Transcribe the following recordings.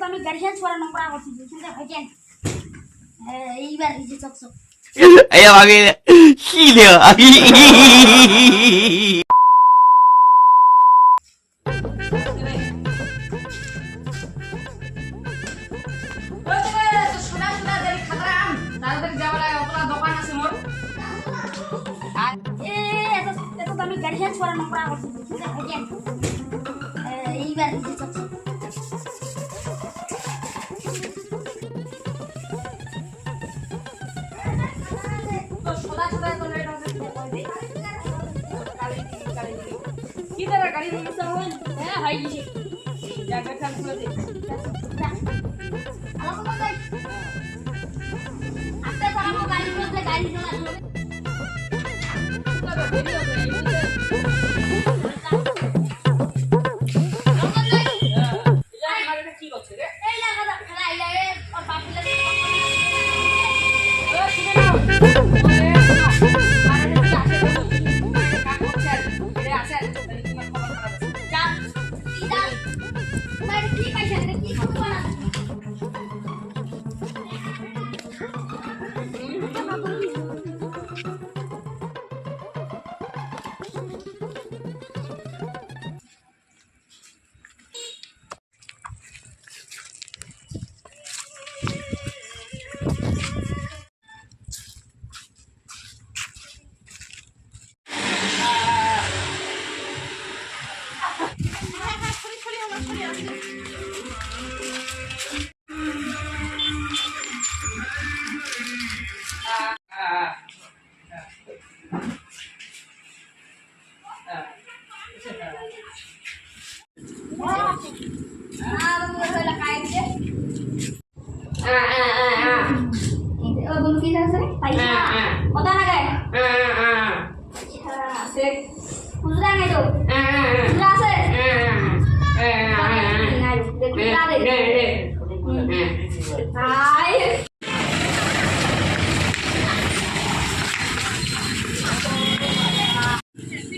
আমি গাড়ি চেঞ্জ করার নম্বর করছি শুনতে ভাই কেন এইবার এই যে চকচক哎呀妈逼的，细的，আমি গাড়ি চেঞ্জ করার নম্বর করছি শুনতে ভাই কেন এইবার এই যে চকচক গাড়ি হ্যাঁ হয় গেছে জায়গাটা খুলে দে আস্তে চালাবো গাড়ি চলছে গাড়ি চালাবো কি করছে রে এই লাগা খেলা এই লাগে আর বাকি লাগে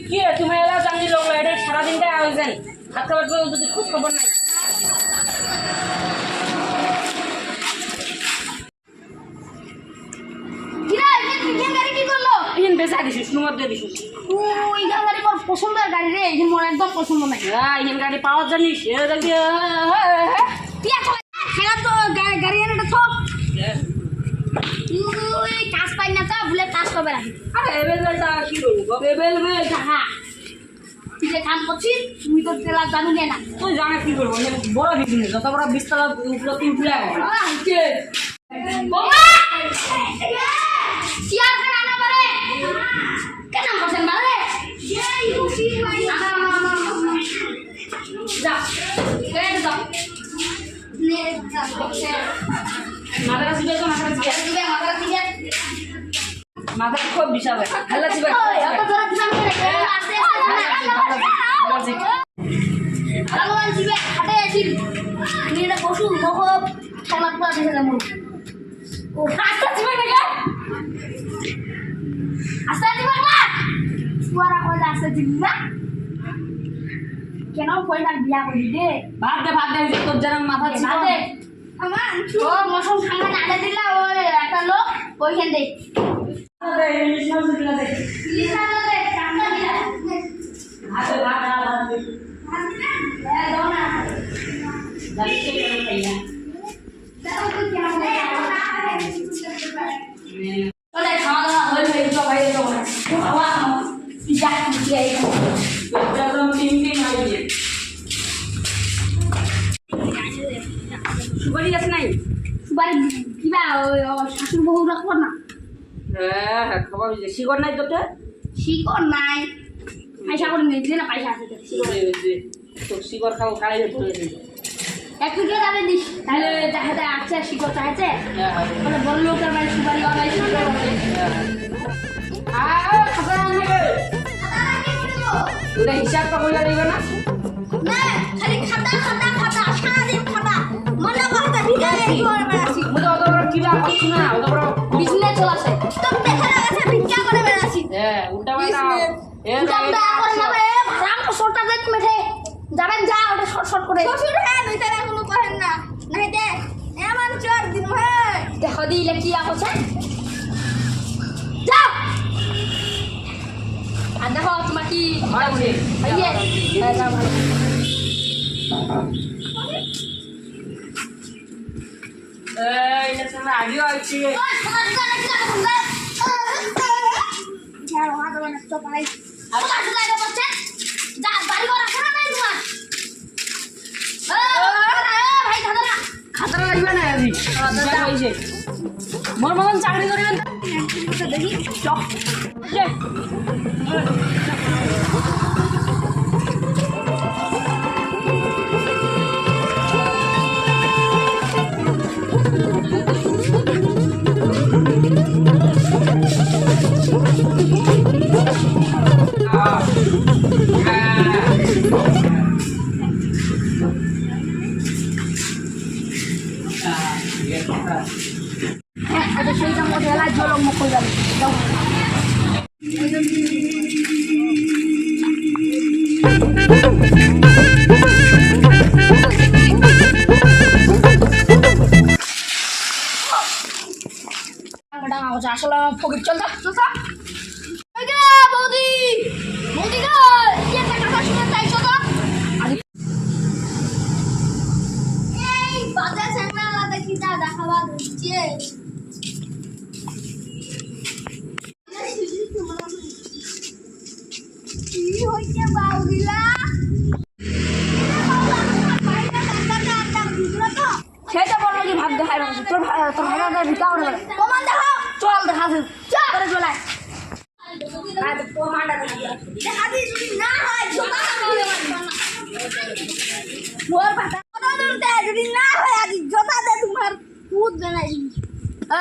কি রে তুমি এলা জানি লোক এটা সারা দিনটা আয়োজন হাত খাবার যদি খোঁজ খবর নাই বেচা দিছিস নুমার দিয়ে দিছিস ওই গাড়ি আমার পছন্দের গাড়ি রে এই মোর একদম পছন্দ নাই এই গাড়ি পাওয়া জানিস এ দেখবি খেলা তো গাড়ি এনে তো তুই কাজ পাই না তা ভুলে কাজ করবে রাখি আরে এবেলটা কি করব এবেল হ্যাঁ তুই যে কাম করছিস তুই তো তেলা জানু না তুই জানা কি করবো বড় বিজনেস যত বড় 20 তলা উপরে 3 ফ্ল্যাট আইছে বাবা চিয়ার খানা না পারে কেন বসেন বারে এই রুচি ভাই যা কেন দাও নে যা বসে মাদার আসবে তো মাথা দিবে মাথা খুব বিশাল হাল্লা দিবে এত জোরে দিলাম করে আছে আলাল দিবে হাটে আসি নিয়ে বসু মহ খেলা পুরা দেখে যাবো ও আস্তে দিবে না আস্তে দিবে না সুয়ারা কই আস্তে দিবে না কেন কইলা বিয়া করি দে ভাত দে তোর জানা মাথা ছিল দে আমার ও মশম খাঙ্গা না দিলা ওই একটা লোক ওইখান দে ইলিশ দিলা দে লিসা দে কান্না দিলা ভাত দে এ দাও না দাদি কে করে খাইয়া দাও তো কেন দে ওরে খাওয়া দাওয়া হই তো ভাই তো খাওয়া যা দিয়ে এই একদম তিন আইয়ে সুপারি আছে নাই সুপারি কিবা শাশুড় বহু রাখবো না হ্যাঁ খাবার হইছে শিকড় নাই তোতে শিকড় নাই পয়সা করে নিয়ে দিলে না পয়সা আছে তো শিকড় খাবো কালাই ধরে দিই একটু দিয়ে যাবে দিস তাহলে চাহাতে আছে শিকড় চাহাতে মানে বড় লোকের বাড়ি সুপারি অনেক শিকড় খাবার আনবে ওটা হিসাবটা বলে দিবে না না খালি খাতা খাতা খাতা সারাদিন খাতা মনে কথা ভিখারি ঘর বেড়াচ্ছি মুতো অত বড় কিবা করছ না অত বড় বিজনেস চলাছে তো দেখা গেছে ভিক্ষা করে বেড়াচ্ছি হ্যাঁ উল্টা পাল্টা উল্টা করে না ভাড়াম তো শর্টটা দেখ মেঠে যাবেন যা ওটা শর্ট শর্ট করে শ্বশুর হ্যাঁ নইতারা কোনো করেন না নাই দেখো দিলে কি আছে যাও আর দেখো তোমার কি হয়েছে। এই যে যাও ভালো এই না তুমি আগে আইছি খাতরা লাগবে না আজি খাতরা হইছে মোর মতন চাকরি করিবেন দেখি সেই কাম করে এলাই জলম মুখ করে যাবে যাও আসলে আমার ফকির চল চলতা বৌদি বৌদি গো কি একটা কথা শুনে চাইছো তো এই বাজার সামনে দেখি তা দেখাবা দিচ্ছে কি হইছে বাউদিলা সেটা বলো কি ভাব দেখাই ভাবছি তোর ভাইরা ভিকা করে প্রমাণ দেখাও চল দেখা চল করে চলায় প্রমাণটা দেখা দি যদি না হয় জোতা কামড়ে মোর পাতা কথা ধরতে যদি না হয় আজ জোতা দে তোমার পুত দেনাই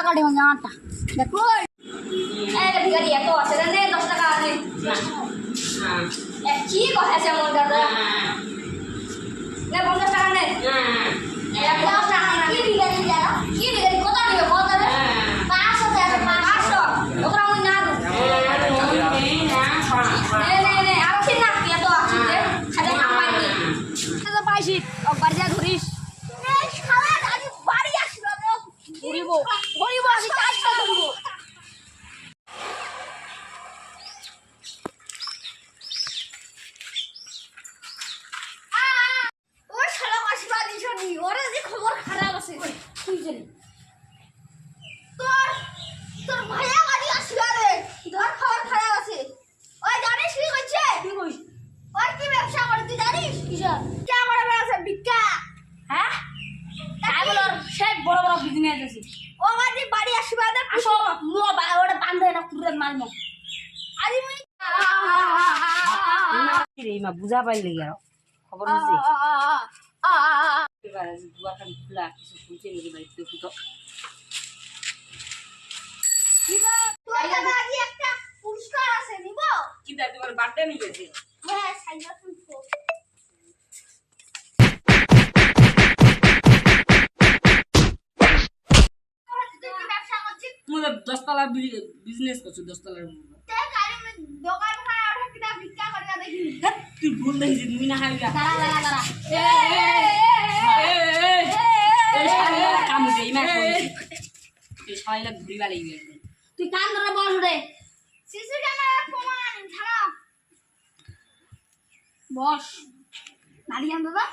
কাটি মানে আটা দেখো এই ভিখারি এত আছে রে 10 টাকা আনে কি কথা আছে মোর দাদা নে 50 টাকা নে কি ভিখারি জানো কি ভিখারি কত নিবে কত রে 500 টাকা 500 ওকরা আমি না দু নে আর কি না কি এত আছে রে খালি নাম্বার নি তো পাইছি একবার যা ধরিস এই শালা আজ বাড়ি আসলো রে ধরিব আমি কাজটা করব ওর শালা আশীর্বাদ দিছনি ওরে যে খবর খারাপ আছে তুই জানি তোর তোর ভাইয়া বাড়ি আসলো রে তোর খবর খারাপ আছে ওই জানিস কি কইছে কি কই ওর কি ব্যবসা করে তুই জানিস কিসা কি করে ব্যবসা ভিক্ষা হ্যাঁ তাই বল সে বড় বড় বিজনেস আছে ও বাড়ি বাড়ি আসবে না আসো মো ওটা বান্ধে না পুরো মারমো আরে মুই রে মা বুঝা পাইলে আর খবর নিছি এবারে দুয়া খান খোলা কিছু শুনছে নাকি বাড়িতে তো আজ একটা পুরস্কার আছে নিব কি দা তোমার বার্থডে নিবে যে হ্যাঁ সাইজা তুলছো ব্যবসা করছিস মুদে 10 তলা বিজনেস করছ 10 তলার তে কারি দোকান খায় ওঠা কিটা ভিক্ষা করিয়া দেখি তুই ভুল দেখিস তুমি না হাইগা দাঁড়া কাম দেই মা এই শাইলা ঘুরিবা লাগবে তুই কান ধরে বস রে সিসি ক্যামেরা প্রমাণ ছাড়া বস দাঁড়িয়ে দাদা